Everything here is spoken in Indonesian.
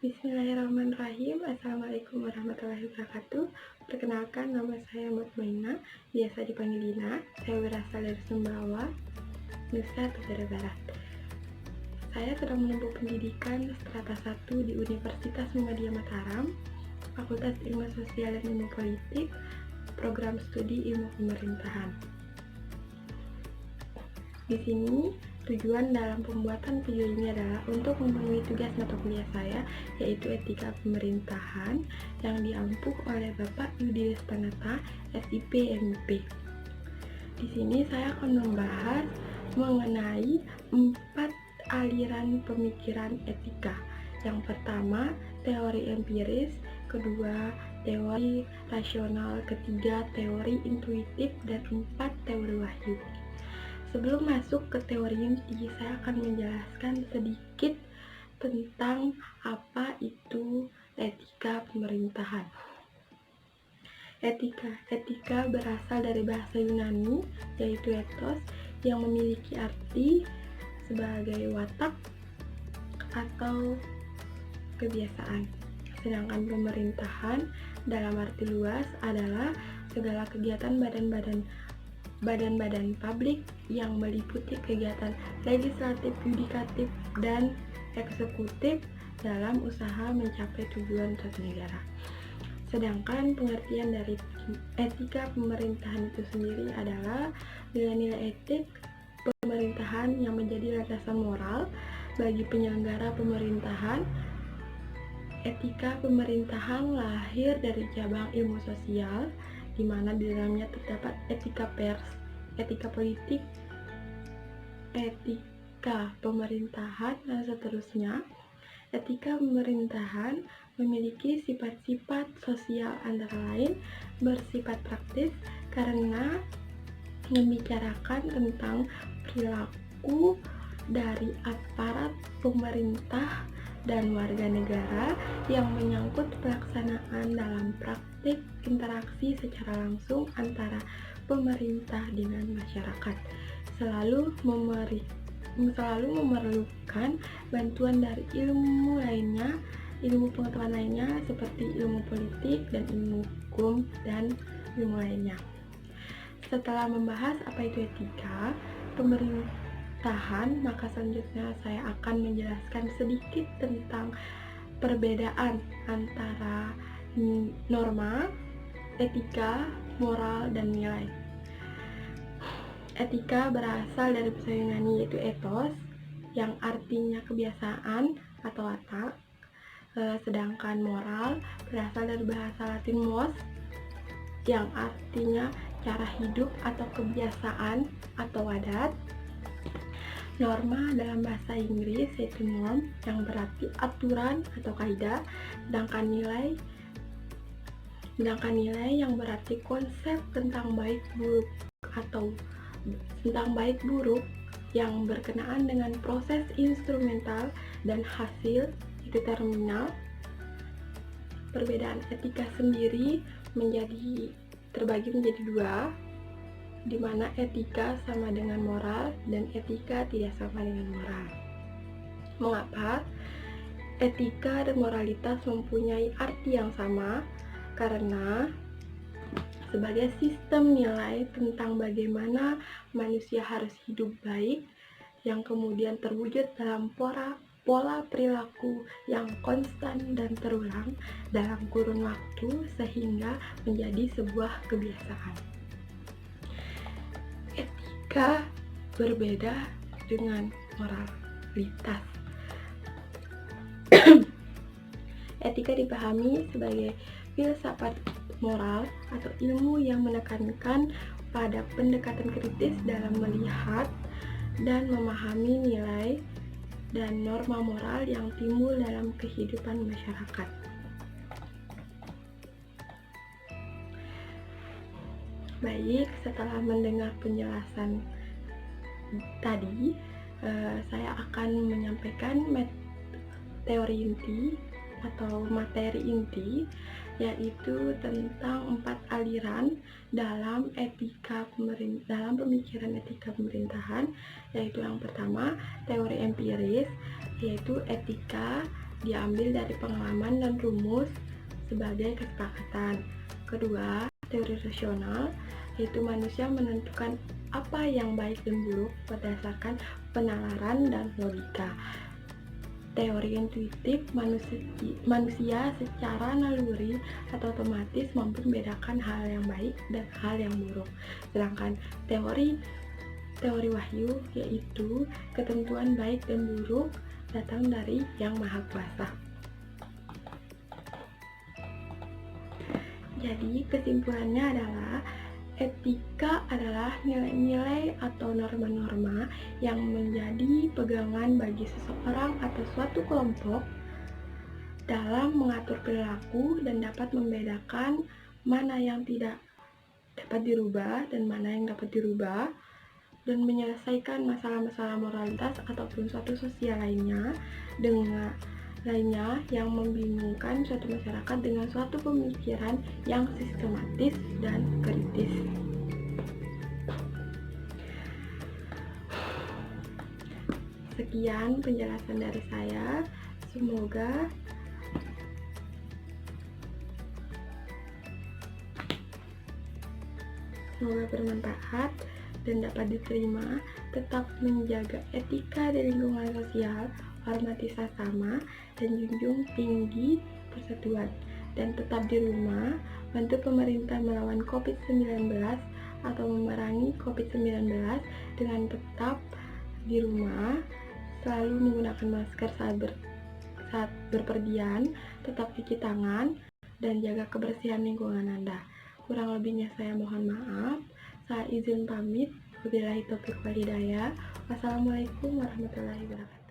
Bismillahirrahmanirrahim. Assalamualaikum warahmatullahi wabarakatuh. Perkenalkan, nama saya Mutmainah, biasa dipanggil Dina. Saya berasal dari Sumbawa, Nusa Tenggara Barat. Saya sedang menempuh pendidikan strata 1 di Universitas Muhammadiyah Mataram, Fakultas Ilmu Sosial dan Ilmu Politik, Program Studi Ilmu Pemerintahan. Di sini, tujuan dalam pembuatan video ini adalah untuk memenuhi tugas mata kuliah saya, yaitu Etika Pemerintahan, yang diampuh oleh Bapak Yudi Destanata, SIP MIP. Di sini saya akan membahas mengenai 4 aliran pemikiran etika. Yang pertama, teori empiris, kedua, teori rasional, ketiga, teori intuitif, dan 4, teori wahyu. Sebelum masuk ke teori inti, saya akan menjelaskan sedikit tentang apa itu etika pemerintahan. Etika berasal dari bahasa Yunani, yaitu ethos, yang memiliki arti sebagai watak atau kebiasaan. Sedangkan pemerintahan dalam arti luas adalah segala kegiatan badan-badan publik yang meliputi kegiatan legislatif, yudikatif, dan eksekutif dalam usaha mencapai tujuan suatu negara. Sedangkan pengertian dari etika pemerintahan itu sendiri adalah nilai-nilai etik pemerintahan yang menjadi landasan moral bagi penyelenggara pemerintahan. Etika pemerintahan lahir dari cabang ilmu sosial, di mana di dalamnya terdapat etika pers, etika politik, etika pemerintahan, dan seterusnya. Etika pemerintahan memiliki sifat-sifat sosial, antara lain bersifat praktis karena membicarakan tentang perilaku dari aparat pemerintah dan warga negara yang menyangkut pelaksanaan dalam praktik interaksi secara langsung antara pemerintah dengan masyarakat, selalu memerlukan bantuan dari ilmu pengetahuan lainnya seperti ilmu politik dan ilmu hukum dan ilmu lainnya. Setelah membahas apa itu etika pemerintahan, maka selanjutnya saya akan menjelaskan sedikit tentang perbedaan antara norma, etika, moral, dan nilai. Etika berasal dari bahasa Yunani, yaitu ethos, yang artinya kebiasaan atau watak. Sedangkan moral berasal dari bahasa Latin mos, yang artinya cara hidup atau kebiasaan atau adat. Norma dalam bahasa Inggris yaitu norm, yang berarti aturan atau kaidah. Sedangkan nilai yang berarti konsep tentang baik buruk yang berkenaan dengan proses instrumental dan hasil, itu terminal. Perbedaan etika sendiri terbagi menjadi 2, di mana etika sama dengan moral dan etika tidak sama dengan moral. Mengapa? Etika dan moralitas mempunyai arti yang sama karena sebagai sistem nilai tentang bagaimana manusia harus hidup baik yang kemudian terwujud dalam pola perilaku yang konstan dan terulang dalam kurun waktu sehingga menjadi sebuah kebiasaan. Etika berbeda dengan moralitas. Etika dipahami sebagai filsafat moral atau ilmu yang menekankan pada pendekatan kritis dalam melihat dan memahami nilai dan norma moral yang timbul dalam kehidupan masyarakat. Baik, setelah mendengar penjelasan tadi, saya akan menyampaikan teori inti atau materi inti, yaitu tentang 4 aliran dalam pemikiran etika pemerintahan, yaitu yang pertama teori empiris, yaitu etika diambil dari pengalaman dan rumus sebagai kesepakatan. Kedua, teori rasional, yaitu manusia menentukan apa yang baik dan buruk berdasarkan penalaran dan logika. Teori intuitif, manusia secara naluri atau otomatis mampu membedakan hal yang baik dan hal yang buruk. Sedangkan teori wahyu, yaitu ketentuan baik dan buruk datang dari Yang Maha Kuasa. Jadi kesimpulannya adalah etika adalah nilai-nilai atau norma-norma yang menjadi pegangan bagi seseorang atau suatu kelompok dalam mengatur perilaku dan dapat membedakan mana yang tidak dapat dirubah dan mana yang dapat dirubah, dan menyelesaikan masalah-masalah moralitas ataupun suatu sosial lainnya yang membingungkan suatu masyarakat dengan suatu pemikiran yang sistematis dan kritis. Sekian penjelasan dari saya. Semoga bermanfaat dan dapat diterima. Tetap menjaga etika di lingkungan sosial, hormati sesama, dan junjung tinggi persatuan. Dan tetap di rumah, bantu pemerintah melawan COVID-19 atau memerangi COVID-19 dengan tetap di rumah, selalu menggunakan masker saat berpergian, tetap cuci tangan, dan jaga kebersihan lingkungan Anda. Kurang lebihnya saya mohon maaf. Saya izin pamit. Wabillahi taufiq wal hidayah. Wassalamualaikum warahmatullahi wabarakatuh.